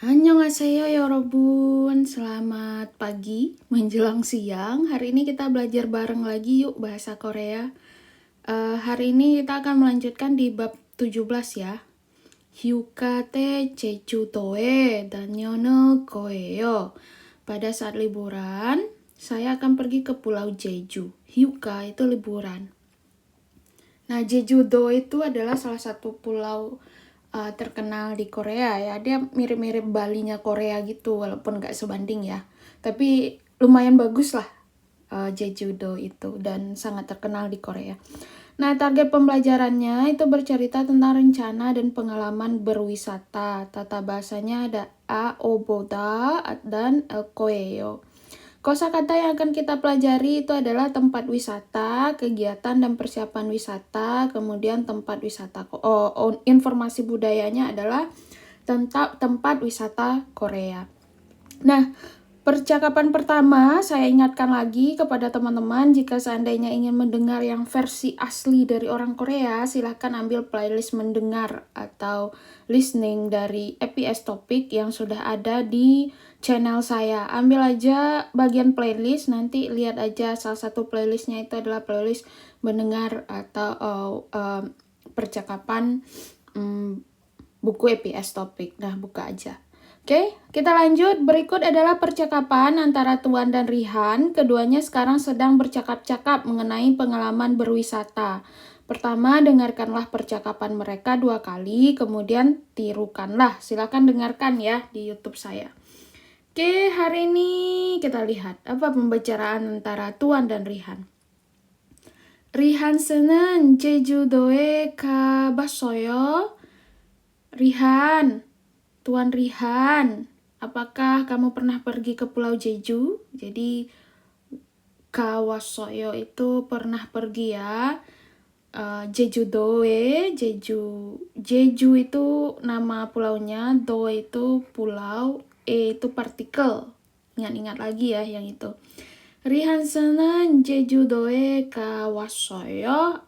Annyeonghaseyo yorobun, selamat pagi menjelang siang. Hari ini kita belajar bareng lagi yuk bahasa Korea. Hari ini kita akan melanjutkan di bab 17 ya. Hyuka te jejudoe danyono koeo. Pada saat liburan, saya akan pergi ke Pulau Jeju. Hyuka itu liburan. Nah, Jeju-do itu adalah salah satu pulau terkenal di Korea ya. Dia mirip-mirip Balinya Korea gitu, walaupun nggak sebanding ya. Tapi lumayan bagus lah Jeju-do itu dan sangat terkenal di Korea. Nah, target pembelajarannya itu bercerita tentang rencana dan pengalaman berwisata. Tata bahasanya ada a, oboda, dan el koeo. Kosakata yang akan kita pelajari itu adalah tempat wisata, kegiatan dan persiapan wisata, kemudian tempat wisata. Informasi budayanya adalah tentang tempat wisata Korea. Nah, percakapan pertama saya ingatkan lagi kepada teman-teman, jika seandainya ingin mendengar yang versi asli dari orang Korea, silahkan ambil playlist mendengar atau listening dari EPS Topik yang sudah ada di channel saya. Ambil aja bagian playlist, nanti lihat aja salah satu playlistnya itu adalah playlist mendengar atau percakapan buku EPS Topik. Nah, buka aja. Oke, kita lanjut. Berikut adalah percakapan antara Tuan dan Rihan. Keduanya sekarang sedang bercakap-cakap mengenai pengalaman berwisata. Pertama, dengarkanlah percakapan mereka 2 kali, kemudian tirukanlah. Silakan dengarkan ya di YouTube saya. Oke, hari ini kita lihat apa pembicaraan antara Tuan dan Rihan. Rihan 씨는 제주도에 가봤어요? Rihan, Tuan Rihan, apakah kamu pernah pergi ke Pulau Jeju? Jadi Kawasoyo itu pernah pergi ya. Jeju-doe, Jeju itu nama pulaunya, do itu pulau, itu partikel. Ingat-ingat lagi ya yang itu. Rihan 씨는 제주도에 가왔어요.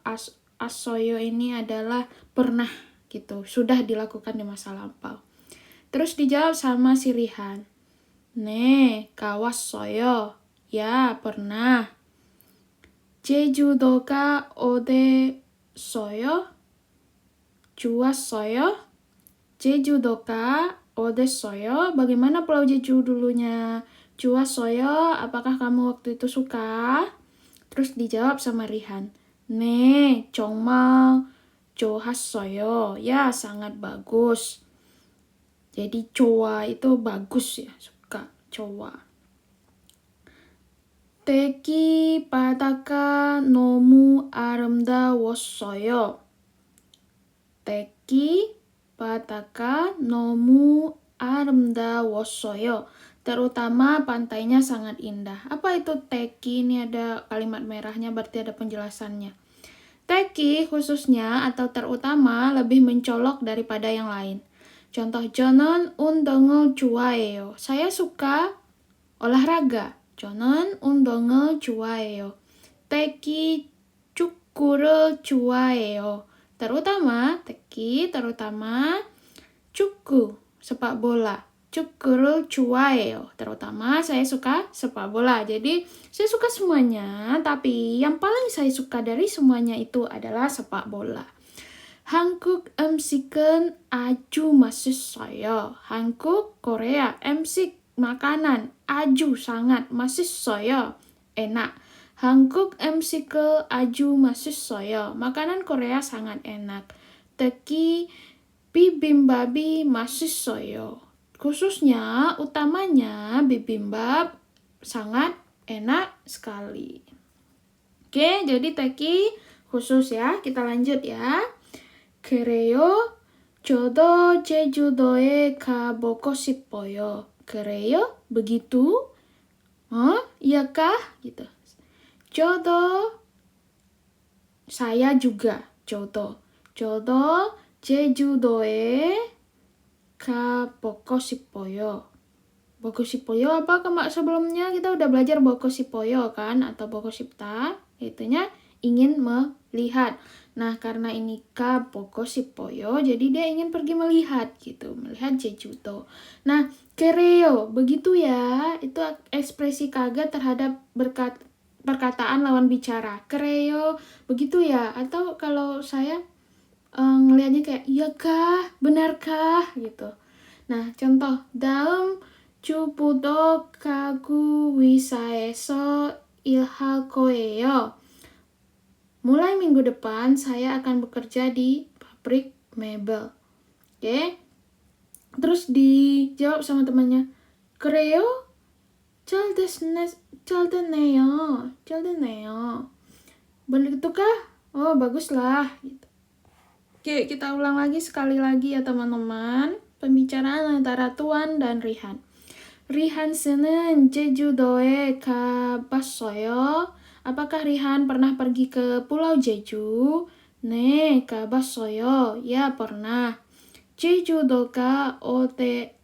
Asoyo ini adalah pernah gitu, sudah dilakukan di masa lampau. Terus dijawab sama si Rihan. 네, 가왔어요. Ya, pernah. 제주도가 어땠어요? 좋았어요? 제주도가 어땠어요? Bagaimana Pulau Jeju dulunya? 좋았어요? Apakah kamu waktu itu suka? Terus dijawab sama Rihan. 네, 정말 좋았어요. Ya, sangat bagus. Jadi 좋아 itu bagus ya, suka, 좋아. 대기 바다가 너무 아름다웠어요. 대기 바다가 너무 아름다웠어요. Terutama pantainya sangat indah. Apa itu teki? Ini ada kalimat merahnya, berarti ada penjelasannya. Teki khususnya atau terutama lebih mencolok daripada yang lain. Contoh, 저는 운동을 좋아해요. Saya suka olahraga. 저는 운동을 좋아해요. teki 축구를 좋아해요. Terutama 축구, sepak bola. 축구를 좋아해요. Terutama saya suka sepak bola. Jadi saya suka semuanya, tapi yang paling saya suka dari semuanya itu adalah sepak bola. 한국 음식은 아주 맛있어요. 한국, Korea, 음식, makanan, 아주 sangat, 맛있어요, enak. 한국 음식은 아주 맛있어요. Makanan Korea sangat enak. 특히 bibimbap이 맛있어요. Khususnya, utamanya bibimbap sangat enak sekali. Oke, jadi teki khusus ya. Kita lanjut ya. 그래요? 저도 제주도에 가보고 싶어요. 그래요? Begitu? Iyakah? Gitu. 저도, saya juga. 저도 제주도에 가보고 싶어요. 보고 싶어요 apa sebelumnya kita udah belajar 보고 싶어요 kan, atau 보고 싶다, itunya ingin melihat. Nah, karena ini ka bogo 싶어요, jadi dia ingin pergi melihat gitu, melihat Jeju-do. Nah, kereo, begitu ya, itu ekspresi kaget terhadap perkataan lawan bicara. Kereo, begitu ya, atau kalau saya ngelihatnya kayak, iya kah, benarkah, gitu. Nah, contoh, dalam 주부도 가구 회사에서 일할 거예요. Mulai minggu depan saya akan bekerja di pabrik mebel. Oke. Terus dijawab sama temannya, 그래요? 잘 됐네요. Begitukah? Oh, baguslah. Gitu. Oke, kita ulang lagi sekali lagi ya teman-teman. Pembicaraan antara Tuan dan Rihan. Rihan 씨는 제주도에 가봤어요? Apakah Rihan pernah pergi ke Pulau Jeju? 네, 가봤어요. Ya, pernah. 제주도가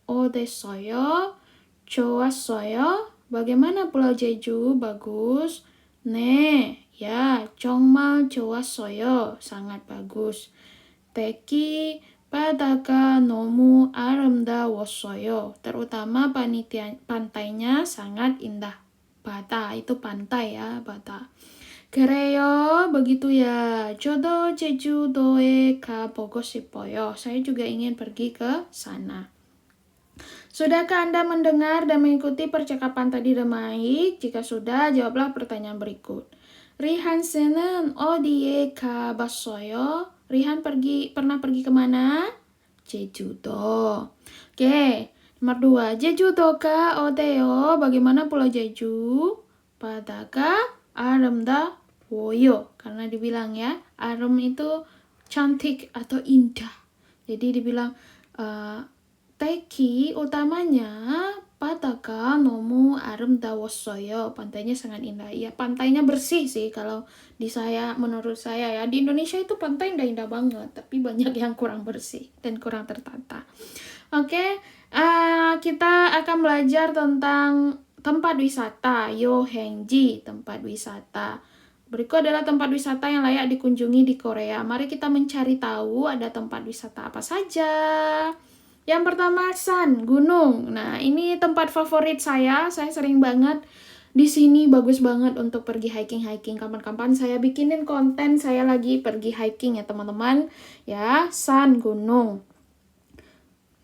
어땠어요? 좋았어요? Bagaimana Pulau Jeju? Bagus. 네, ya, 정말 좋았어요. Sangat bagus. Teki 바다가 너무 아름다웠어요. Terutama pantainya sangat indah. Bata itu pantai ya, bata. 그래요, begitu ya. 저도 제주도에 가보고 싶어요. Saya juga ingin pergi ke sana. Sudahkah Anda mendengar dan mengikuti percakapan tadi dengan baik? Jika sudah, jawablah pertanyaan berikut. Rihan 씨는 어디에 가봤어요? Rihan pernah pergi kemana? Jeju-do. Oke, nomor 2. Jeju-do가 어때요? Bagaimana Pulau Jeju? 바다가 아름다워요. Karena dibilang ya, arum itu cantik atau indah. Jadi dibilang Teki utamanya 바다가 너무 아름다웠어요. Pantainya sangat indah. Ya, pantainya bersih sih kalau menurut saya ya. Di Indonesia itu pantai indah-indah banget, tapi banyak yang kurang bersih dan kurang tertata. Oke, kita akan belajar tentang tempat wisata, yohengji, tempat wisata. Berikut adalah tempat wisata yang layak dikunjungi di Korea. Mari kita mencari tahu ada tempat wisata apa saja. Yang pertama, San, gunung. Nah, ini tempat favorit saya sering banget di sini, bagus banget untuk pergi hiking. Kapan-kapan saya bikinin konten saya lagi pergi hiking ya teman-teman. Ya, San, gunung.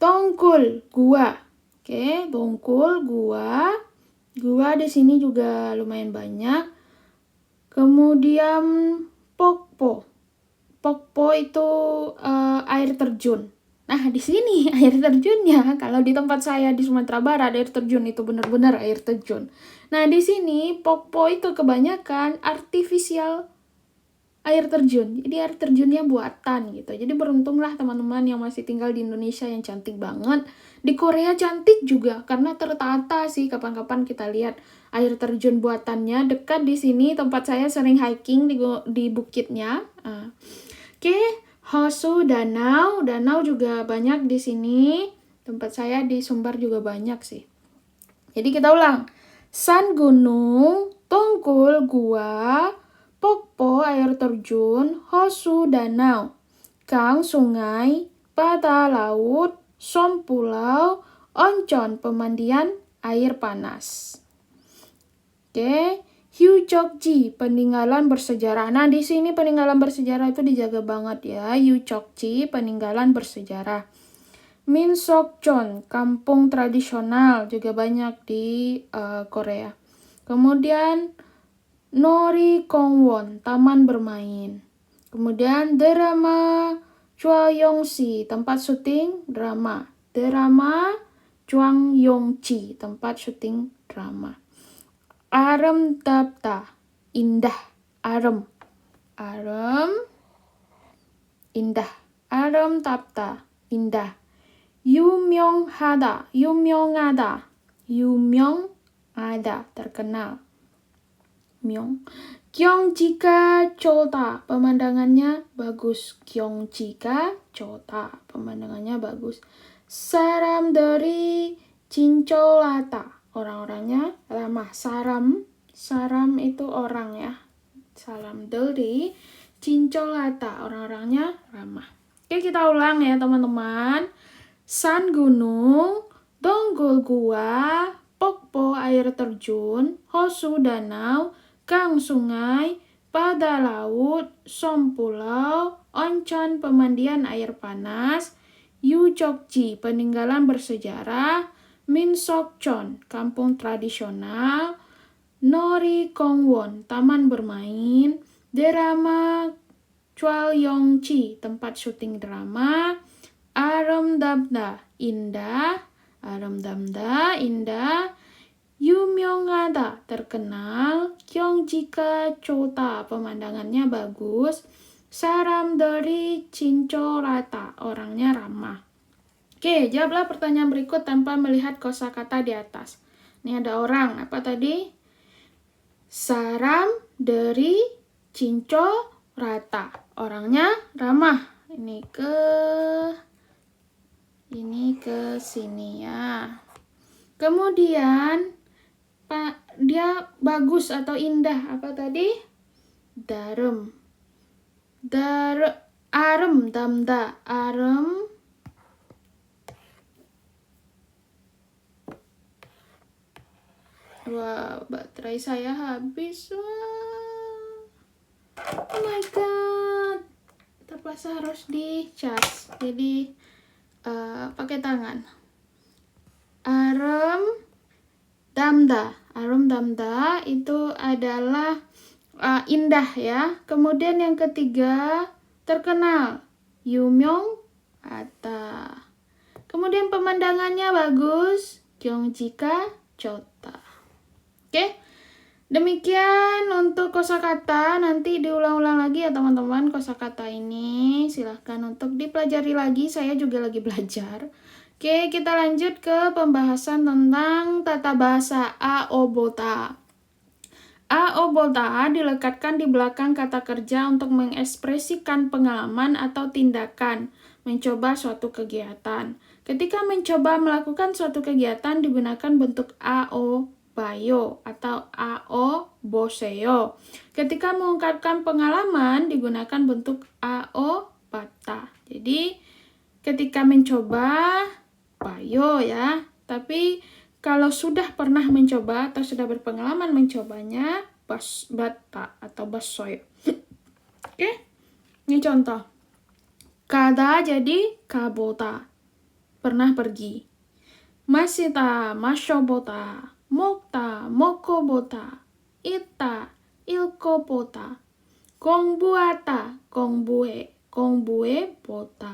Tongkul, gua. Oke, Tongkul, gua. Gua di sini juga lumayan banyak. Kemudian Pokpo. Pokpo itu air terjun. Nah, di sini air terjunnya, kalau di tempat saya di Sumatera Barat, air terjun itu benar-benar air terjun. Nah, di sini Pokpo itu kebanyakan artificial air terjun. Jadi air terjunnya buatan gitu. Jadi beruntunglah teman-teman yang masih tinggal di Indonesia yang cantik banget. Di Korea cantik juga karena tertata sih. Kapan-kapan kita lihat air terjun buatannya dekat di sini. Tempat saya sering hiking di bukitnya. Oke. Hosu, danau juga banyak di sini. Tempat saya di Sumbar juga banyak sih. Jadi kita ulang. San, gunung, Tongkul, gua, Pokpo, air terjun, Hosu, danau, Kang, sungai, Bata, laut, Som, pulau, Oncon, pemandian air panas. Oke. Hyuchokji, peninggalan bersejarah. Nah, di sini peninggalan bersejarah itu dijaga banget ya. Hyuchokji, peninggalan bersejarah. Minsokjeon, kampung tradisional, juga banyak di Korea. Kemudian Norikongwon, taman bermain. Kemudian drama Chwaeyongsi, tempat syuting drama. Drama Chwaeyongji, tempat syuting drama. Aramdapta, indah. Aram, indah. Aramdapta, indah. 유명하다, terkenal. 경치가 좋다, pemandangannya bagus. 경치가 좋다, pemandangannya bagus. 사람들이 친절하다, orang-orangnya ramah. Saram itu orang ya. Salam들이 cincolata, orang-orangnya ramah. Oke, kita ulang ya teman-teman. San gunung, donggol gua, pokpo air terjun, hosu danau, gang sungai, pada laut, som pulau, oncon pemandian air panas, Yujokji peninggalan bersejarah, Minsokchon kampung tradisional, Nori Kongwon taman bermain, Derama Chwalyongchi tempat syuting drama, Aramdamda indah, Yumyongada terkenal, Gyeongjika Chota pemandangannya bagus, Saram dari Cincolata orangnya ramah. Oke, jawablah pertanyaan berikut tanpa melihat kosakata di atas. Ini ada orang, apa tadi? Saram dari Cincolata, orangnya ramah. Ini ke sini ya. Kemudian dia bagus atau indah, apa tadi? Arem damda, arem. Wah, baterai saya habis. Wah. Oh my god. Terpaksa harus dicas. Jadi pakai tangan. Arem damda itu adalah indah ya. Kemudian yang ketiga terkenal, Yumyong Ata. Kemudian pemandangannya bagus, Gyeongjika Chota. Oke. Demikian untuk kosakata, nanti diulang-ulang lagi ya teman-teman kosakata ini. Silahkan untuk dipelajari lagi, saya juga lagi belajar. Oke, kita lanjut ke pembahasan tentang tata bahasa aobota. Aobota dilekatkan di belakang kata kerja untuk mengekspresikan pengalaman atau tindakan, mencoba suatu kegiatan. Ketika mencoba melakukan suatu kegiatan digunakan bentuk ao bayo atau ao boseyo. Ketika mengungkapkan pengalaman digunakan bentuk ao bata. Jadi ketika mencoba bayo ya, tapi kalau sudah pernah mencoba atau sudah berpengalaman mencobanya bata atau basoyo. Oke, ini contoh. Kada jadi kabota, pernah pergi. Masita mashobota, mokta mokobota, ita ilkobota, gongbuata gongbue bota,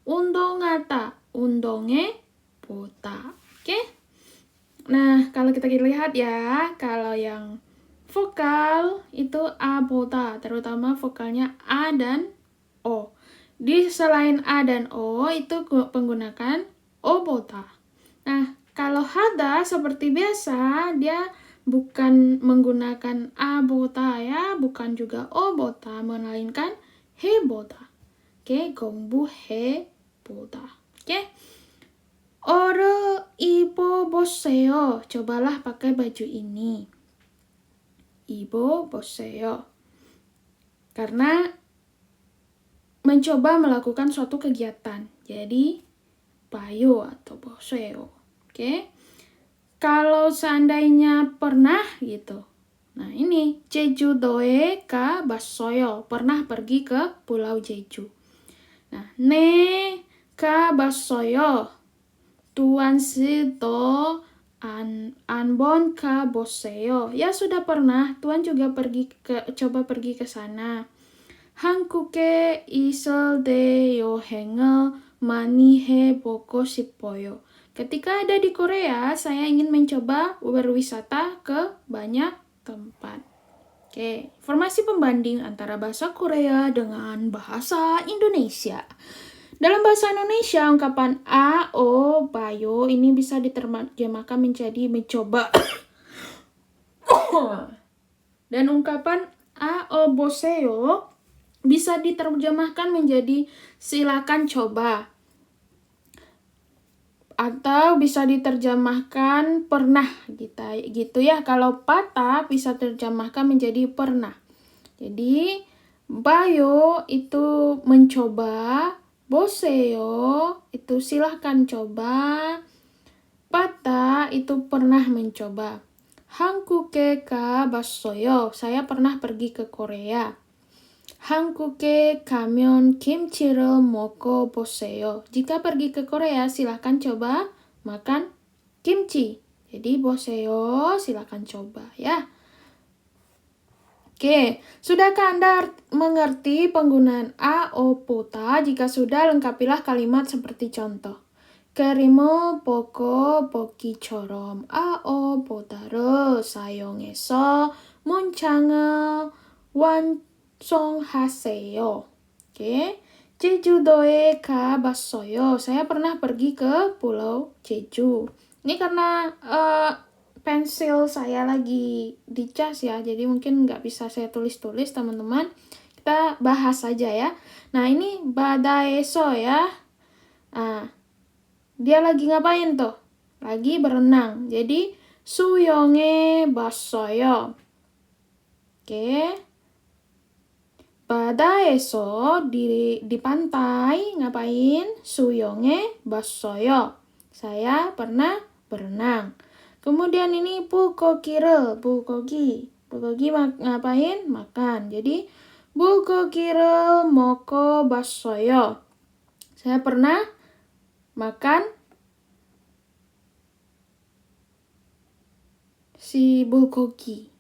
undongata undonge bota. Oke? Nah, kalau kita lihat ya, kalau yang vokal itu a bota, terutama vokalnya a dan o. Di selain a dan o itu menggunakan o bota. Nah, kalau hada seperti biasa, dia bukan menggunakan a bota ya, bukan juga o bota, melainkan he bota. Oke, gongbu he bota. Oke. Ore ibo boseyo, cobalah pakai baju ini. Ibo boseyo. Karena mencoba melakukan suatu kegiatan. Jadi bayo atau boseyo. Oke. Kalau seandainya pernah gitu. Nah, ini Jeju-doe ka basoyo, pernah pergi ke Pulau Jeju. Nah, ne ka basoyo. Tuan sido anbon ka boseyo. Ya sudah pernah, Tuan juga coba pergi ke sana. Hankuke isol de yohenge mani he boko shippoyo. Ketika ada di Korea, saya ingin mencoba berwisata ke banyak tempat. Oke, informasi pembanding antara bahasa Korea dengan bahasa Indonesia. Dalam bahasa Indonesia, ungkapan a, o, bayo ini bisa diterjemahkan menjadi mencoba. Dan ungkapan a, o, boseyo bisa diterjemahkan menjadi silakan coba. Atau bisa diterjemahkan pernah gitu ya. Kalau patah bisa terjemahkan menjadi pernah. Jadi Bayo itu mencoba. Boseyo itu silahkan coba. Bata itu pernah mencoba. Hankuke ka bassoyo. Saya pernah pergi ke Korea. Hankuke kamyon kimchi를 먹어 보세요. Jika pergi ke Korea, silahkan coba makan kimchi. Jadi boseyo, silahkan coba ya. Oke, sudahkah Anda mengerti penggunaan a, o, pota? Jika sudah, lengkapilah kalimat seperti contoh. 그림을 보고 보기처럼 아오 보다를 사용해서 문장을 완성하세요. Oke, 제주도에 가봤어요. Saya pernah pergi ke Pulau Jeju. Ini karena pensil saya lagi dicas ya, jadi mungkin nggak bisa saya tulis-tulis teman-teman. Kita bahas saja ya. Nah ini badaeso ya. Nah, dia lagi ngapain tuh? Lagi berenang. Jadi 수영해 봤어요. Oke. 바다에서 di pantai ngapain? 수영해 봤어요. Saya pernah berenang. Kemudian ini bulgogi를, bulgogi ngapain? Makan. Jadi bulgo기를 먹어봤어요. Saya pernah makan si bulgogi,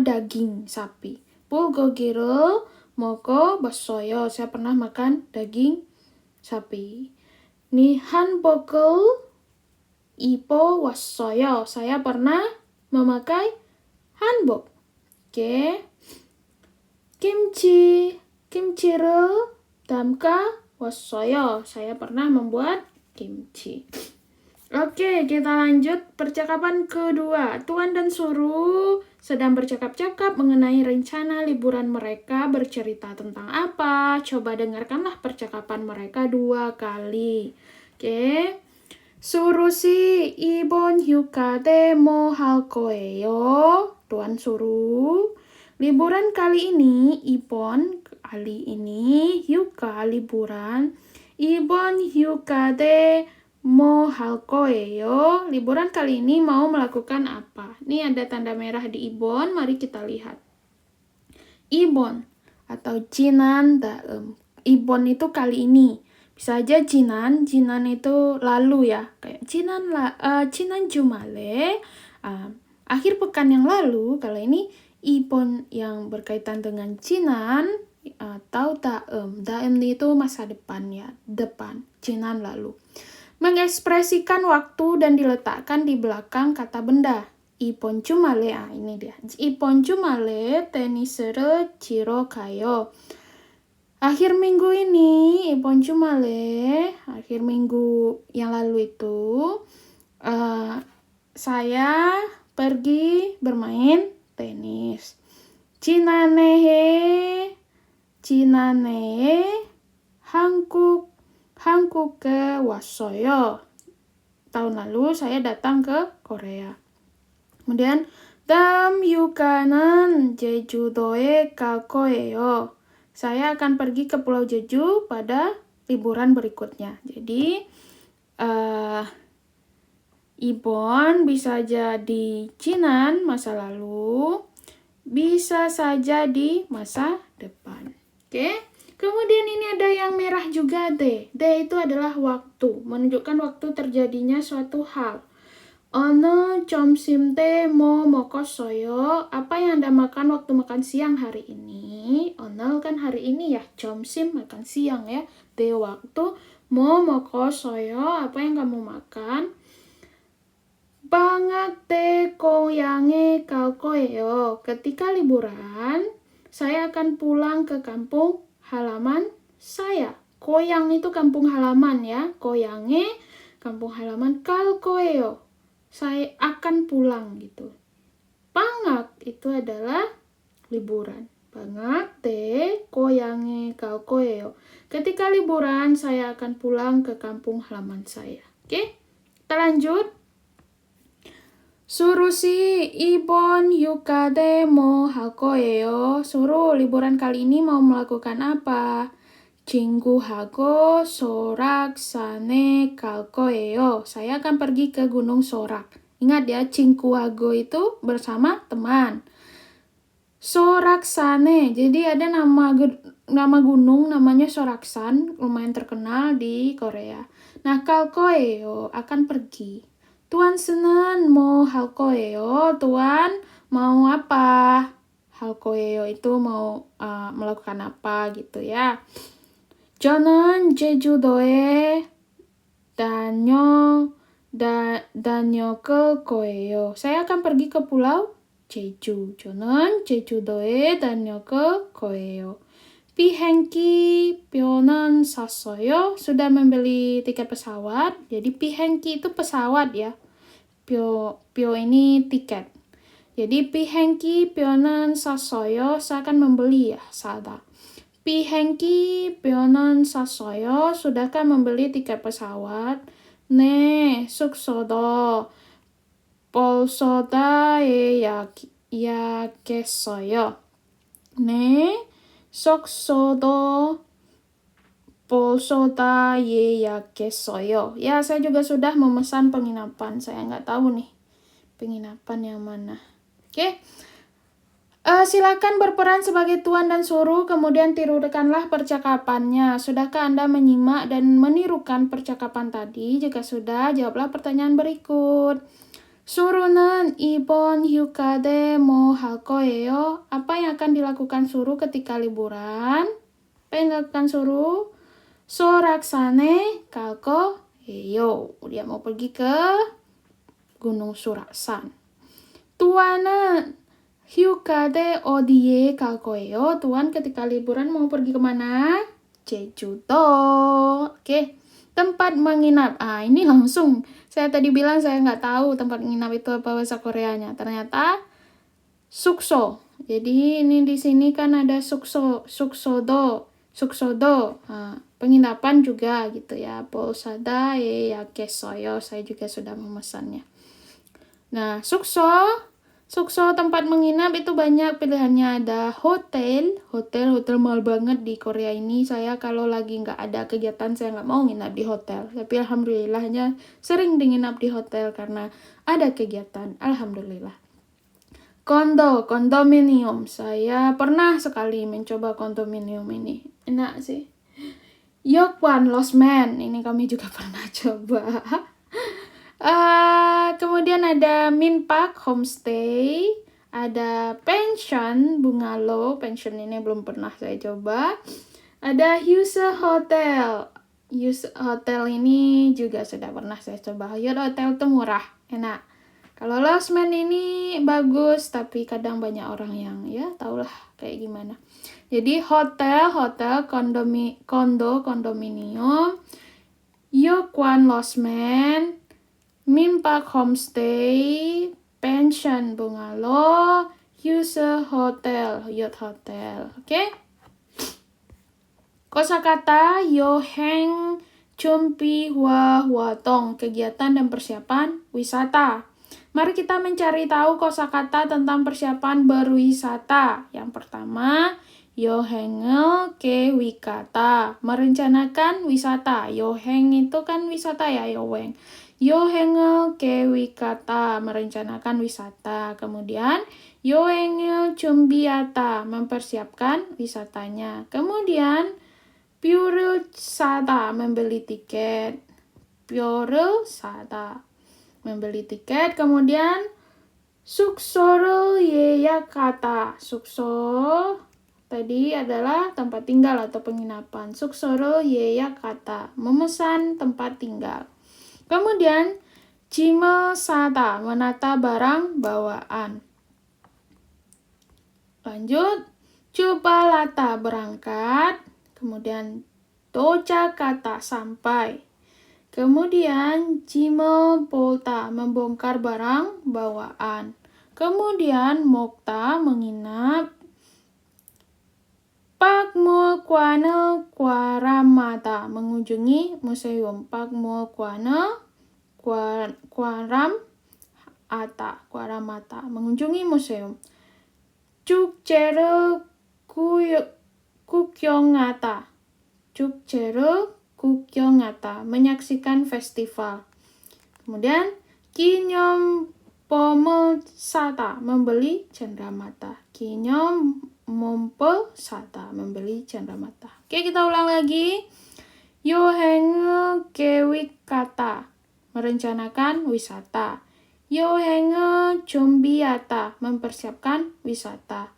daging sapi. bulgo기를 먹어봤어요. Saya pernah makan daging sapi. Nih 한복을 입어왔어요. Saya pernah memakai hanbok. Oke. kimchi를 담가 wassoyo. Saya pernah membuat kimchi. Oke, kita lanjut percakapan kedua. Tuan dan Suru sedang bercakap-cakap mengenai rencana liburan mereka. Bercerita tentang apa? Coba dengarkanlah percakapan mereka 2 kali. Oke. Suru si 이번 휴가 때 뭐 할 거예요? Tuan Suru, liburan kali ini, 이번 kali ini, 휴가 liburan. 이번 휴가 때 뭐 할 거예요? Liburan kali ini mau melakukan apa? Ini ada tanda merah di ibon, mari kita lihat. Ibon atau jinan daem. Ibon itu kali ini. Bisa aja jinan itu lalu ya. Kayak jinan jumale, akhir pekan yang lalu. Kalau ini ibon yang berkaitan dengan jinan atau daem. Daem itu masa depan ya, depan. Jinan lalu. Mengekspresikan waktu dan diletakkan di belakang kata benda. 이번 주말에, ini dia. 이번 주말에 테니스를 치러 가요. Akhir minggu ini, 이번 주말에, akhir minggu yang lalu itu, saya pergi bermain tenis. 지난해에 한국에 왔어요. Tahun lalu saya datang ke Korea. Kemudian 다음 휴가는 제주도에 갈 거예요. Saya akan pergi ke Pulau Jeju pada liburan berikutnya. Jadi ibon bisa jadi jinan masa lalu, bisa saja di masa depan. Oke? Kemudian ini ada yang merah juga D. D itu adalah waktu, menunjukkan waktu terjadinya suatu hal. 어느 점심 때 뭐 먹었어요? Apa yang Anda makan waktu makan siang hari ini? 어느 kan hari ini ya, 점심 makan siang ya. D waktu, 뭐 먹었어요? Apa yang kamu makan? 방학 때 고향에 갈 거예요. Ketika liburan, saya akan pulang ke kampung halaman saya. 고향 itu kampung halaman ya. 고향에 kampung halaman 갈 거예요. Saya akan pulang gitu. 방학 itu adalah liburan. 방학 때 고향에 갈 거예요. Ketika liburan, saya akan pulang ke kampung halaman saya. Oke? Kita lanjut. Suruh Ibon Yukade mo 할 거예요. Suruh liburan kali ini mau melakukan apa? 친구하고 소락산에 갈 거예요. Saya akan pergi ke Gunung Sorak. Ingat ya, 친구하고 itu bersama teman. Soraksane, jadi ada nama gunung namanya Soraksan, lumayan terkenal di Korea. Nah, 갈 거예요 akan pergi. Tuan Senen mau 할 거예요. Tuan mau apa? 할 거예요 itu mau melakukan apa gitu ya. 저는 제주도에 다녀올 거예요. Saya akan pergi ke pulau Jeju. 저는 제주도에 다녀올 거예요. 비행기 표는 샀어요. Sudah membeli tiket pesawat. Jadi 비행기 itu pesawat ya. Pyo ini tiket. Jadi 비행기 표는 샀어요. Saya akan membeli ya, sa다. 비행기 표는 샀어요. Sudahkah membeli tiket pesawat? 네, 숙소도 벌써 다 예약했어요. 네, 숙소도 벌써 다 예약했어요. Ya, saya juga sudah memesan penginapan. Saya nggak tahu nih penginapan yang mana. Oke. Silakan berperan sebagai tuan dan suruh, kemudian tirukanlah percakapannya. Sudahkah Anda menyimak dan menirukan percakapan tadi? Jika sudah, jawablah pertanyaan berikut. 수루는 이번 휴가때 뭐 할 거예요? Apa yang akan dilakukan suruh ketika liburan? Apa yang dilakukan suruh? 소락산에 갈 거예요. Dia mau pergi ke Gunung Suraksan. Tuan은 휴가때 어디에 갈 거예요? Tuan ketika liburan mau pergi kemana? Jeju-do. Oke. Tempat menginap. Ini langsung. Saya tadi bilang saya nggak tahu tempat menginap itu apa bahasa Koreanya. Ternyata sukso. Jadi ini di sini kan ada suksodo. Penginapan juga gitu ya. Polsada yakesoyo. Saya juga sudah memesannya. Nah, Sukso tempat menginap itu banyak pilihannya. Ada hotel mahal banget di Korea ini. Saya kalau lagi nggak ada kegiatan saya nggak mau nginap di hotel. Tapi alhamdulillahnya sering nginap di hotel karena ada kegiatan. Alhamdulillah. Kondominium. Saya pernah sekali mencoba kondominium ini. Enak sih. Yokwan Losmen. Ini kami juga pernah coba. Kemudian ada Minpark Homestay, ada Pension Bungalow, pension ini belum pernah saya coba. Ada Hyuse Hotel. Hyuse Hotel ini juga sudah pernah saya coba. Hyuse Hotel itu murah, enak. Kalau Losmen ini bagus, tapi kadang banyak orang yang ya tahulah kayak gimana. Jadi hotel, kondominium, Yokwan Losmen, Minpark Homestay, Pension Bungalow, Hyuse Hotel, Yacht Hotel. Oke? Kosakata yoheng chumpi huatong, kegiatan dan persiapan wisata. Mari kita mencari tahu kosakata tentang persiapan berwisata. Yang pertama, yohengel ke wikata, merencanakan wisata. Yoheng itu kan wisata ya, yoheng. Yohengel ke wikata, merencanakan wisata. Kemudian yohengel 준비하다, mempersiapkan wisatanya. Kemudian 뷰를 사다, membeli tiket. 뷰를 사다, membeli tiket. Kemudian 숙소를 예약하다. 숙소 tadi adalah tempat tinggal atau penginapan. 숙소를 예약하다, memesan tempat tinggal. Kemudian 짐을 싸다, menata barang bawaan. Lanjut, 주발하다, berangkat. Kemudian 도착하다, sampai. Kemudian 짐을 보다, membongkar barang bawaan. Kemudian 먹다, menginap. 박물관을 관람하다, mengunjungi museum. 박물관을 관람하다, Kuaramata, mengunjungi museum. 축제를 구경하다. 축제를 구경하다, menyaksikan festival. Kemudian 기념품을 사다, membeli cenderamata. 기념품을 사다, membeli cenderamata. Oke, kita ulang lagi. 여행을 계획하다, merencanakan wisata. 여행을 준비하다, mempersiapkan wisata.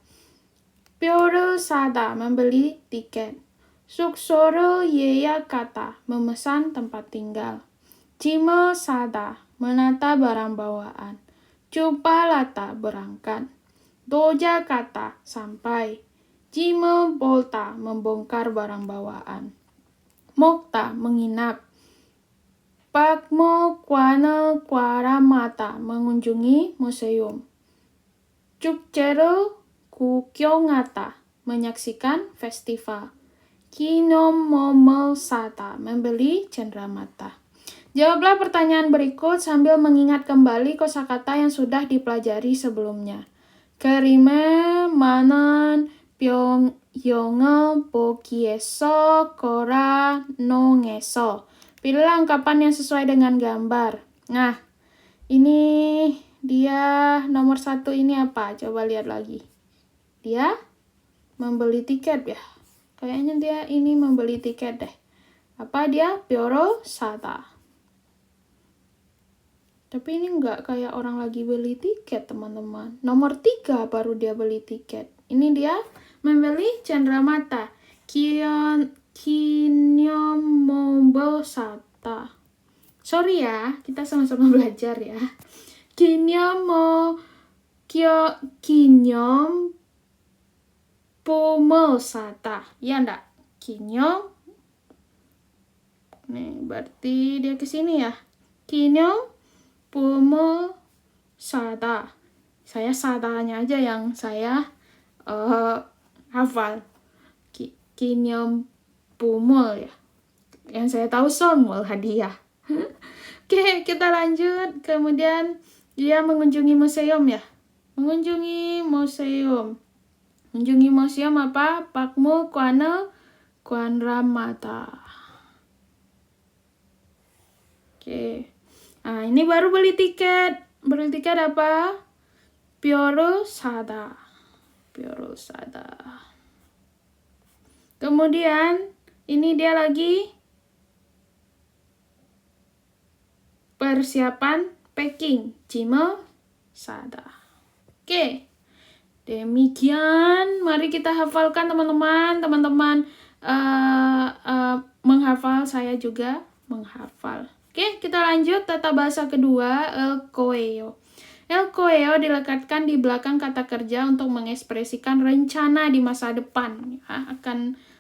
표를 사다, membeli tiket. 숙소를 예약하다, memesan tempat tinggal. 짐을 사다, menata barang bawaan. 출발하다, berangkat. 도착하다, sampai. 짐을 볼다, membongkar barang bawaan. 먹다, menginap. 박물관을 구경하다, mengunjungi museum. 축제를 구경하다, menyaksikan festival. 기념품을 사다, membeli cenderamata. Jawablah pertanyaan berikut sambil mengingat kembali kosakata yang sudah dipelajari sebelumnya. 그림에 많은 병영을 보기 위해서 걸어놓으면서. Pilihlah ungkapan yang sesuai dengan gambar. Nah, ini dia nomor 1 ini apa? Coba lihat lagi. Dia membeli tiket ya. Kayaknya dia ini membeli tiket deh. Apa dia? 표를 사다. Tapi ini enggak kayak orang lagi beli tiket, teman-teman. Nomor 3 baru dia beli tiket. Ini dia membeli cenderamata. 기념품을 사다. Sorry ya, kita sama-sama belajar ya. 기념품을 사다. Ya enggak? Nih, berarti dia ke sini ya. 기념품을 사다. Saya sadanya aja yang saya hafal. 기념품을 ya. Yang saya tahu 선물, hadiah. Oke, kita lanjut. Kemudian dia mengunjungi museum ya. Mengunjungi museum. Mengunjungi museum apa? 박물관을 구경하다. Oke. Nah, ini baru beli tiket. Beli tiket apa? 표를 사다. 표를 사다. Kemudian ini dia lagi persiapan packing. 짐을 사다. Oke. Demikian, mari kita hafalkan teman-teman. Teman-teman menghafal, saya juga menghafal. Oke, kita lanjut tata bahasa kedua, el coello. El coello dilekatkan di belakang kata kerja untuk mengekspresikan rencana di masa depan. Ya,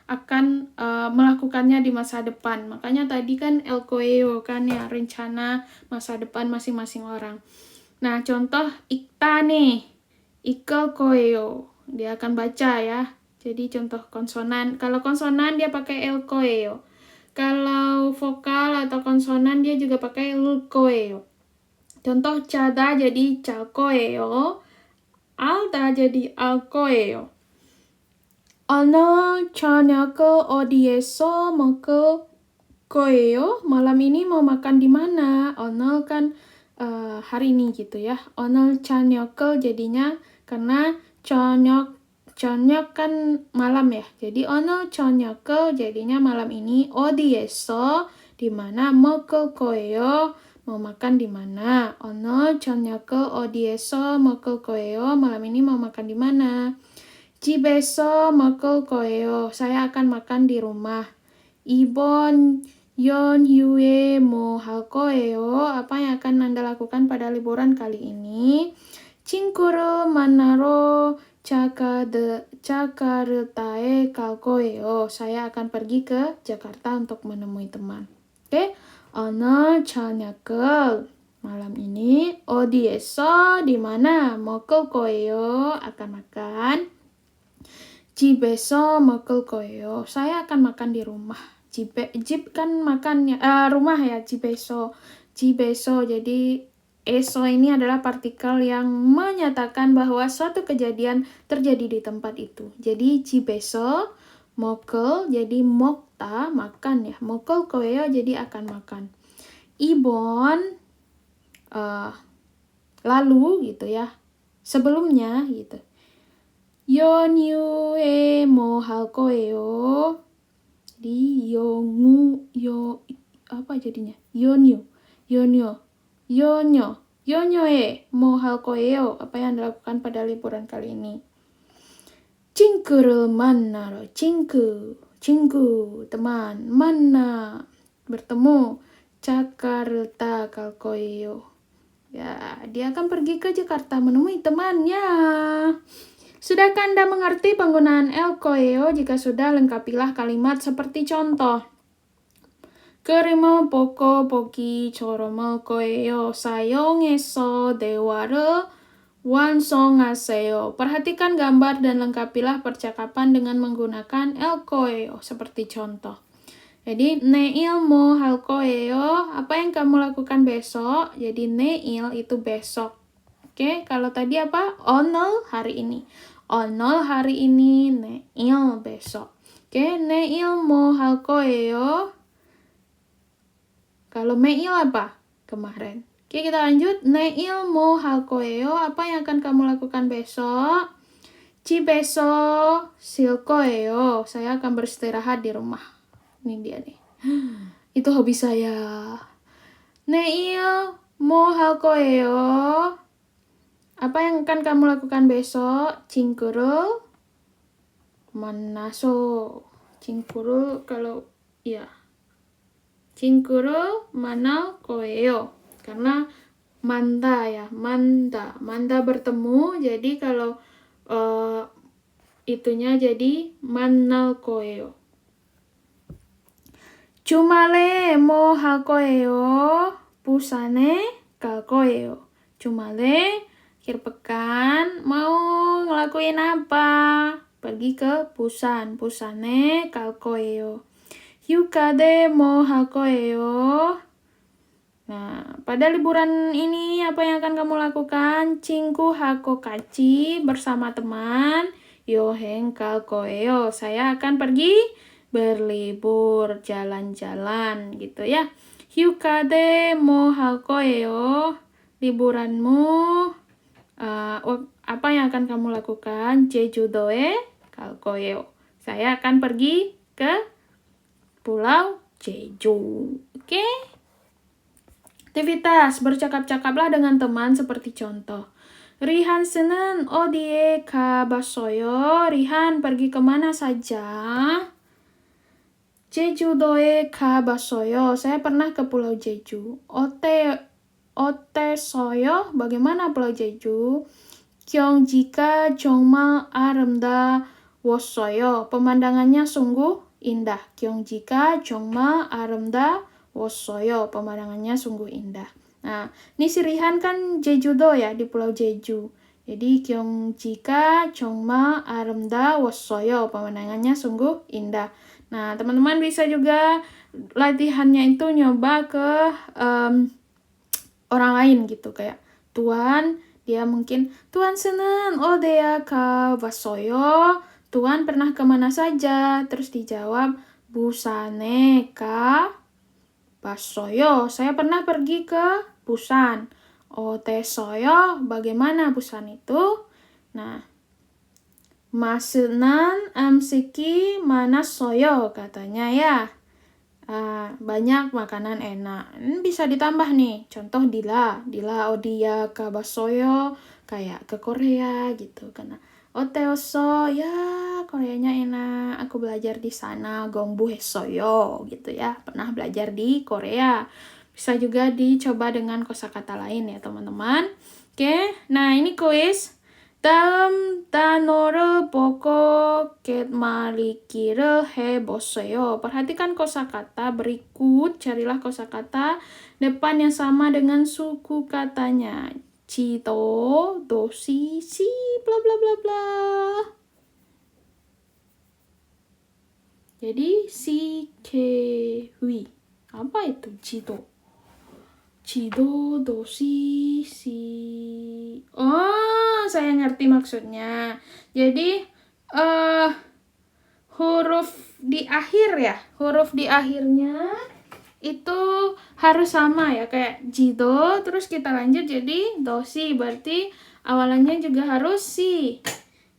akan melakukannya di masa depan. Makanya tadi kan el coello kan ya, rencana masa depan masing-masing orang. Nah, contoh Ikta nih. Ikal coello. Dia akan baca ya. Jadi contoh konsonan. Kalau konsonan dia pakai el coello. Kalau vokal atau konsonan dia juga pakai el coello. Contoh cada jadi cal coello. Alda jadi al coello. 오늘 저녁을 어디에서 먹을 거예요? Malam ini mau makan di mana? 오늘 kan hari ini gitu ya. 오늘 저녁을 jadinya karena 저녁 kan malam ya. Jadi 오늘 저녁을 jadinya malam ini. 어디에서 di mana? 먹을 거예요. Mau makan di mana? 오늘 저녁을 어디에서 먹을 거예요? Malam ini mau makan di mana? 집에서 먹을 거예요. Saya akan makan di rumah. 이번 연휴에 뭐 할 거예요? Apa yang akan Anda lakukan pada liburan kali ini? 친구를 만나러 자카르타에 갈 거예요. Saya akan pergi ke Jakarta untuk menemui teman. Oke? 오늘 저녁을 malam ini 어디에서 di mana 먹을 거예요? Akan makan. 집에서 먹을 거예요. Saya akan makan di rumah. 집 kan makannya rumah ya, 집에서. 집에서 jadi eso ini adalah partikel yang menyatakan bahwa suatu kejadian terjadi di tempat itu. Jadi jibeso, mokel, jadi mokta, makan ya. Mokel koeo jadi akan makan. Ibon, lalu gitu ya. Sebelumnya gitu. Yonyue mo hal koeo. Di apa jadinya? Yonyo mo hal koeo. Apa yang dilakukan pada liburan kali ini? Cingkuru manaro, cingku, teman, mana, bertemu, Jakarta kal koeo. Ya, dia akan pergi ke Jakarta menemui temannya. Sudahkah Anda mengerti penggunaan el koeo? Jika sudah, lengkapilah kalimat seperti contoh. Kerimo poko poki choromo koeo sayongeso dewaru wansongaseo. Perhatikan gambar dan lengkapilah percakapan dengan menggunakan el koeo seperti contoh. Jadi neil mo hal koeo, apa yang kamu lakukan besok? Jadi neil itu besok. Oke, kalau tadi apa? Onol hari ini. Onol hari ini, neil besok. Oke, neil mo hal koeo. Kalau meil apa? Kemarin. Oke, kita lanjut. Neil mo hal koeo, apa yang akan kamu lakukan besok? Cibeso sil koeo, saya akan beristirahat di rumah. Ini dia nih. Itu hobi saya. Neil mo hal koeo. Apa yang akan kamu lakukan besok? Cingkuru manaso. Cingkuru kalau ya. Cingkuru manal koeo. Karena manda ya, manda bertemu. Jadi kalau itunya jadi manal koeo. Jumale mo hal koeo, pusane kal koeo. Jumale akhir pekan mau ngelakuin apa? Pergi ke Busan. Pusane kal koeo. Hyukade mo hal koeo. Nah, pada liburan ini apa yang akan kamu lakukan? Cingku hako kachi bersama teman. Yoheng kal koeo. Saya akan pergi berlibur, jalan-jalan gitu ya. Hyukade mo hal koeo. Liburanmu apa yang akan kamu lakukan? Jeju-doe kal koeo. Saya akan pergi ke Pulau Jeju. Oke? Aktivitas, bercakap-cakaplah dengan teman seperti contoh. Rihan senen odie kabasoyo. Rihan pergi kemana saja? Jeju-doe kabasoyo. Saya pernah ke Pulau Jeju. Ote soyo, bagaimana Pulau Jeju? Gyeongjika 정말 아름다웠어요. Pemandangannya sungguh indah. Gyeongjika 정말 아름다웠어요. Pemandangannya sungguh indah. Nah, ini si Rihan kan Jeju-do ya, di Pulau Jeju. Jadi Gyeongjika 정말 아름다웠어요. Pemandangannya sungguh indah. Nah, teman-teman bisa juga latihannya itu nyoba ke orang lain gitu, kayak Tuan, dia mungkin Tuan senang odea ka basoyo. Tuan pernah kemana saja? Terus dijawab Busane ka basoyo. Saya pernah pergi ke Busan. Ote soyo, bagaimana Busan itu? Nah, Masunan amsiki mana soyo katanya ya. Banyak makanan enak. Bisa ditambah nih. Contoh Dila odia kabasoyo, kayak ke Korea gitu. Karena oteoso ya Koreanya enak. Aku belajar di sana. Gongbu hesoyo gitu ya. Pernah belajar di Korea. Bisa juga dicoba dengan kosakata lain ya teman-teman. Oke, nah ini kuis. 다음 단어를 보고 갯말잇기를 해보세요. Perhatikan kosakata berikut. Carilah kosakata depan yang sama dengan suku katanya. Cido, dosi, si, bla bla bla bla. Jadi si, ke, wi. Apa itu cido? 지도, 도시, Oh, saya ngerti maksudnya. Jadi, huruf di akhir ya. Huruf di akhirnya itu harus sama ya. Kayak jido, terus kita lanjut jadi dosi. Berarti awalannya juga harus si.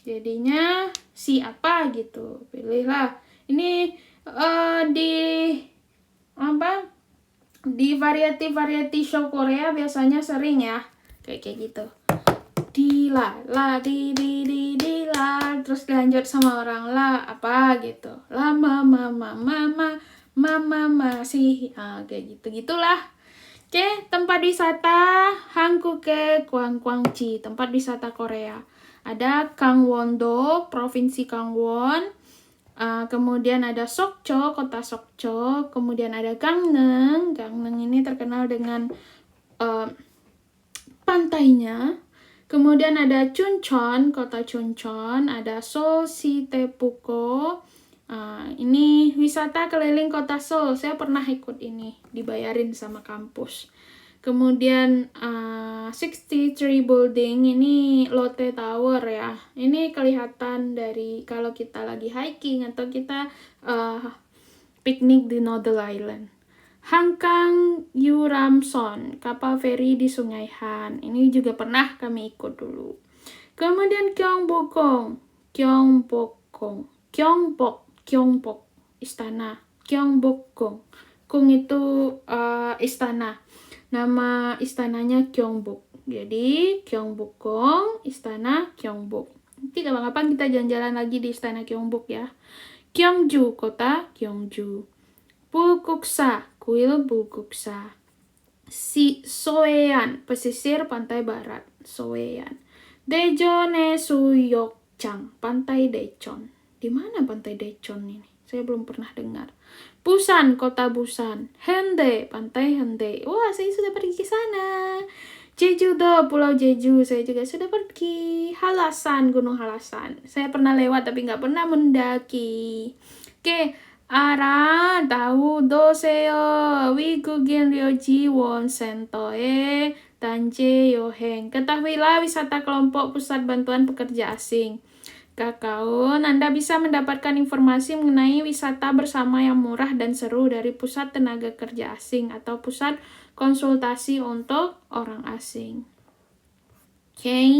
Jadinya si apa gitu. Pilihlah. Ini di variety show Korea biasanya sering ya kayak gitu. Di la di la, terus lanjut sama orang la apa gitu, la mama masih kayak gitu gitulah. Oke, tempat wisata Hankook Gwanggwangji, tempat wisata Korea. Ada Gangwon-do, provinsi Gangwon. Kemudian ada Sokcho, kota Sokcho. Kemudian ada Gangneung. Gangneung ini terkenal dengan pantainya. Kemudian ada Chuncheon, kota Chuncheon. Ada Seoul Sitepuko. Ini wisata keliling kota Seoul. Saya pernah ikut ini, dibayarin sama kampus. Kemudian 63 Building, ini Lotte Tower ya. Ini kelihatan dari kalau kita lagi hiking atau kita piknik di Noodle Island. Hanggang Yuramson, kapal feri di Sungai Han. Ini juga pernah kami ikut dulu. Kemudian Gyeongbokgung, Gyeongbok, istana. Gyeongbokgung. Kung itu istana. Nama istananya Gyeongbok. Jadi Gyeongbokgung, istana Gyeongbok. Nanti kapan-kapan kita jalan-jalan lagi di istana Gyeongbok ya. Gyeongju, kota Gyeongju. Bulguksa, kuil Bulguksa. Soean, pesisir pantai barat. Soean. Daejeon의 Suyokjang, pantai Daejeon. Di mana pantai Daejeon ini? Saya belum pernah dengar. Busan, kota Busan. Haeundae, pantai Haeundae. Wah, saya sudah pergi ke sana. Jeju-do, pulau Jeju. Saya juga sudah pergi. Halasan, gunung Halasan. Saya pernah lewat tapi nggak pernah mendaki. Oke, tahu doseyo. Wikugin Ryoji Won Sentoe Danje Yoheng. Ketahuilah wisata kelompok pusat bantuan pekerja asing. Kakaun, Anda bisa mendapatkan informasi mengenai wisata bersama yang murah dan seru dari Pusat Tenaga Kerja Asing atau Pusat Konsultasi untuk Orang Asing. Oke.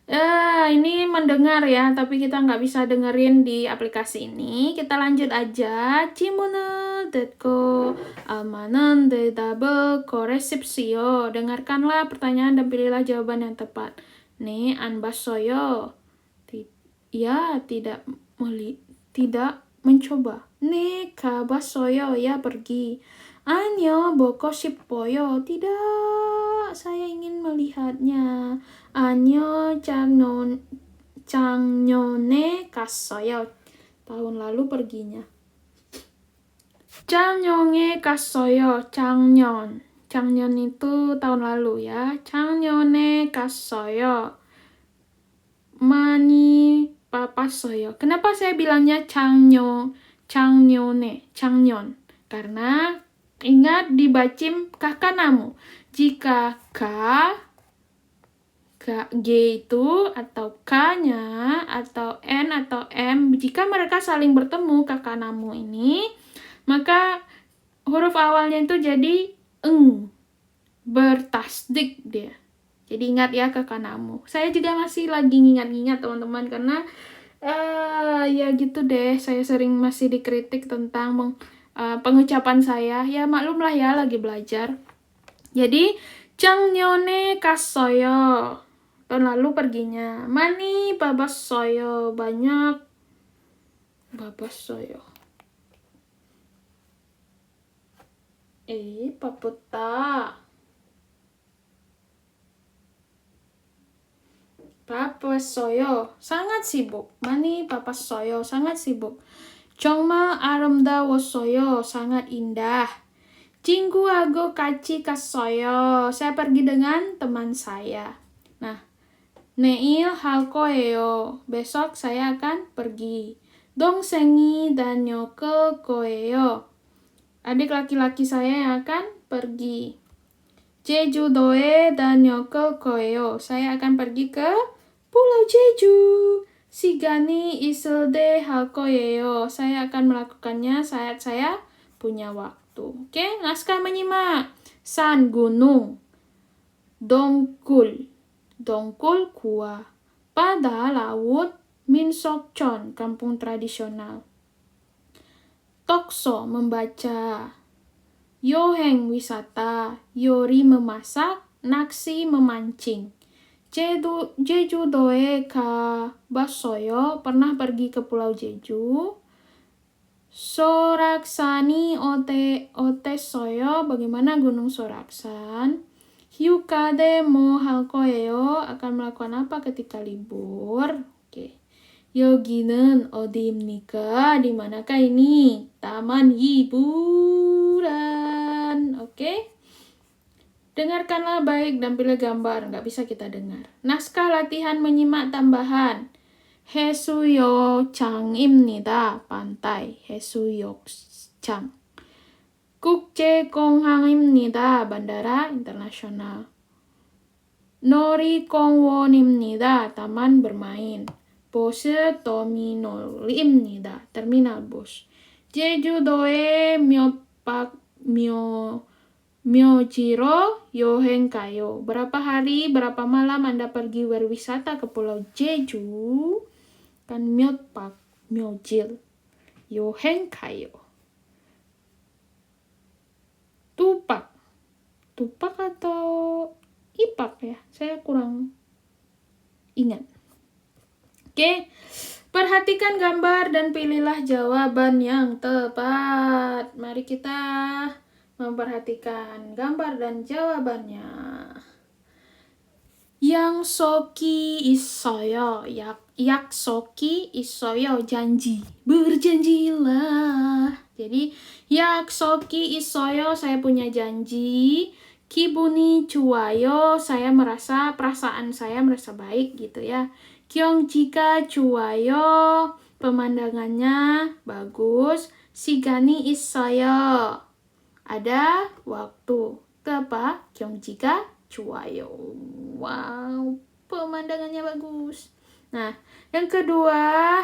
Ini mendengar ya, tapi kita nggak bisa dengerin di aplikasi ini. Kita lanjut aja. 질문을 듣고 알만한 대답을 고르십시오. Dengarkanlah pertanyaan dan pilihlah jawaban yang tepat. 네, 안 봤어요. Ya, tidak mencoba. 네, 가봤어요. Ya, pergi. 아니요, 보고 싶어요. Tidak, saya ingin melihatnya. 아니요, 작년에 갔어요. Tahun lalu perginya. 작년에 갔어요. 작년 itu tahun lalu ya. 작년에 갔어요. 많이 바빴어요. Kenapa saya bilangnya 작년? Karena ingat di bacim kakanamu. Jika G itu atau K-nya atau N atau M, jika mereka saling bertemu kakanamu ini, maka huruf awalnya itu jadi bertasdik dia. Jadi ingat ya kakanamu. Saya juga masih lagi ingat-ingat teman-teman karena ya gitu deh. Saya sering masih dikritik tentang pengucapan saya. Ya maklumlah ya lagi belajar. Jadi 작년에 갔어요. Tahun lalu perginya. 많이 바빴어요. Banyak 바빴어요. 바쁘다. 바빴어요. sangat sibuk. 많이 바빴어요. sangat sibuk. 정말 아름다웠어요. sangat indah. 친구하고 같이 갔어요. Saya pergi dengan teman saya. Nah, 내일 할 거예요. Besok saya akan pergi. 동생이 다녀올 거예요. Adik laki-laki saya yang akan pergi. 제주도에 다녀올 거예요. Saya akan pergi ke Pulau Jeju. 시간이 있을 때 할 거예요. Saya akan melakukannya saat saya punya waktu. Oke, naskah menyimak. San gunung. Dongkul. Dongkul gua. Pada laut. Minsokchon, kampung tradisional. Tokso, membaca. Yoheng, wisata. Yori, memasak. Naksi, memancing. Jejudoe ka basoyo, pernah pergi ke Pulau Jeju. Soraksani otesoyo, bagaimana Gunung Soraksan. Hyukade mo halkoeo, akan melakukan apa ketika libur. Oke. Yoginen odimnika, di manakah ini? Taman hiburan. Oke. Dengarkanlah baik dan pilih gambar, nggak bisa kita dengar. Naskah latihan menyimak tambahan. 해수욕장입니다. pantai. 해수욕장. 국제공항입니다. bandara internasional. 놀이공원입니다. taman bermain. 버스 터미널입니다. terminal bus. 제주도에 Myojiro Yoheng Kayo. Berapa hari, berapa malam Anda pergi berwisata ke Pulau Jeju? Kan Myopak, Myojil. Yoheng Kayo. Tupak. Tupak atau Ipak ya? Saya kurang ingat. Oke. Perhatikan gambar dan pilihlah jawaban yang tepat. Mari kita memperhatikan gambar dan jawabannya. Yaksoki isoyo, yaksoki isoyo, janji, berjanjilah. Jadi yaksoki isoyo, saya punya janji. Kibuni cuayo, saya merasa, perasaan saya merasa baik gitu ya. Kyongjika cuayo, pemandangannya bagus. Shigani isoyo, ada waktu. Itu apa? Kyongjika cuayo. Wow, pemandangannya bagus. Nah, yang kedua,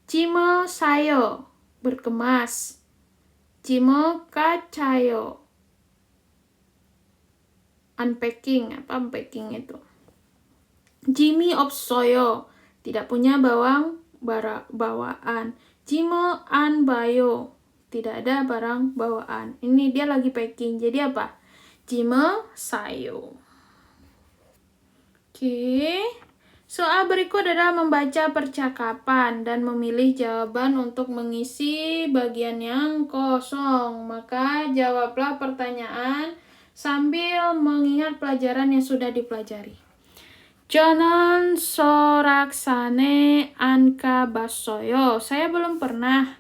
Jimo sayo, berkemas. Jimo kacayo, unpacking. Apa unpacking itu? Jimmy opsoyo, tidak punya bawaan. Jimo anbayo, tidak ada barang bawaan. Ini dia lagi packing. Jadi apa? Jimo sayo. Oke. Soal berikut adalah membaca percakapan dan memilih jawaban untuk mengisi bagian yang kosong. Maka jawablah pertanyaan sambil mengingat pelajaran yang sudah dipelajari. 저는 소락산에 안 가봤어요. Saya belum pernah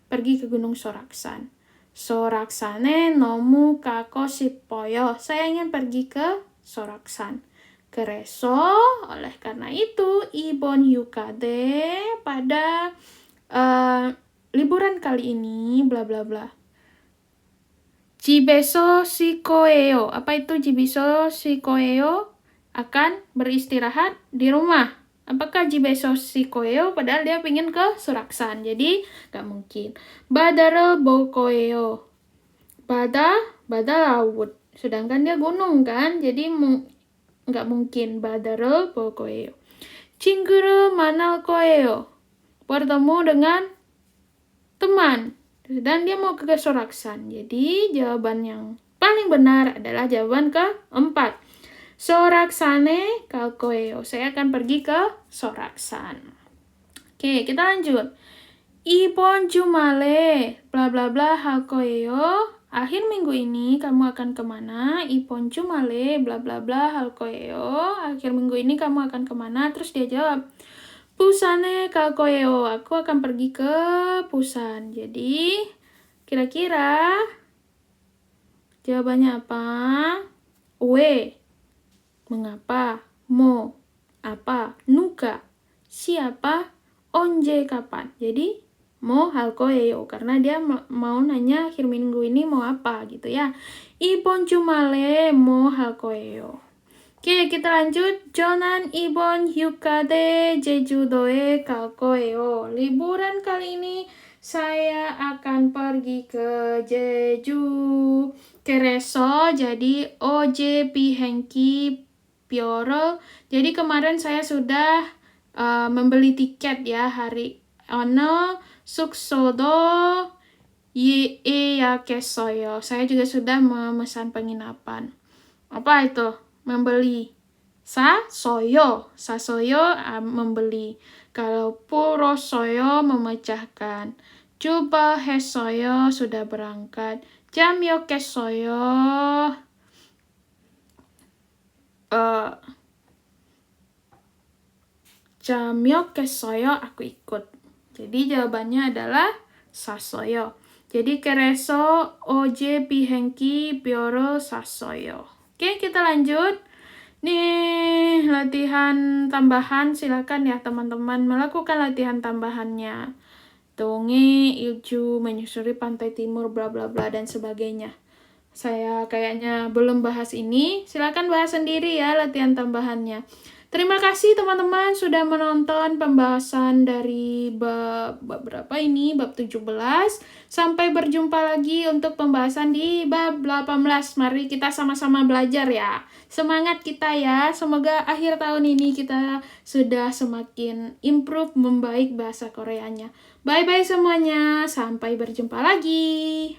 pergi ke Gunung Soraksan. 소락산에 너무 가고 싶어요. Saya ingin pergi ke Soraksan. 그래서, oleh karena itu, 이번 휴가때 pada liburan kali ini, bla bla bla. 집에서 쉴 거예요. Apa itu 집에서 쉴 거예요? Akan beristirahat di rumah. Apakah 집에서 쉴 거예요? Padahal dia pengen ke Soraksan. Jadi, gak mungkin. 바다를 볼 거예요. Bada laut. Sedangkan dia gunung kan? Jadi, gak mungkin. 바다를 볼 거예요. 친구를 만날 거예요. Bertemu dengan teman. Dan dia mau ke Soraksan. Jadi, jawaban yang paling benar adalah jawaban keempat. Soraksane 갈 거예요. Saya akan pergi ke Soraksan. Oke, kita lanjut. 이번 주말에 bla bla bla 할 거예요. Akhir minggu ini kamu akan kemana? 이번 주말에 bla bla bla 할 거예요. Akhir minggu ini kamu akan kemana? Terus dia jawab, 부산에 갈 거예요. Aku akan pergi ke Busan. Jadi, kira-kira jawabannya apa? 왜? Mengapa? Mo? Apa? Nuka? Siapa? Onje? Kapan? Jadi, mo 할 거예요. Karena dia mau nanya akhir minggu ini mau apa gitu ya. 이번 주말에 뭐 할 거예요. Oke, kita lanjut. 저는 이번 휴가 때 제주도에 갈 거예요. Liburan kali ini saya akan pergi ke Jeju. Kereso, jadi OJ 비행기 뼈를. Jadi kemarin saya sudah membeli tiket ya hari ono 숙소도 예약했어요. Saya juga sudah memesan penginapan. Apa itu? Membeli. Sasoyo membeli. Kalau purosoyo memecahkan. Coba hesoyo sudah berangkat. Jamyokesoyo jamyokesoyo aku ikut. Jadi jawabannya adalah sasoyo. Jadi kereso oje 비행기 뼈로 sasoyo. Oke, kita lanjut. Nih, latihan tambahan. Silakan ya teman-teman melakukan latihan tambahannya. Donge, ilju, menyusuri pantai timur, bla bla bla dan sebagainya. Saya kayaknya belum bahas ini. Silakan bahas sendiri ya latihan tambahannya. Terima kasih teman-teman sudah menonton pembahasan dari bab berapa ini? Bab 17. Sampai berjumpa lagi untuk pembahasan di bab 18. Mari kita sama-sama belajar ya. Semangat kita ya. Semoga akhir tahun ini kita sudah semakin improve, membaik bahasa Koreanya. Bye-bye semuanya. Sampai berjumpa lagi.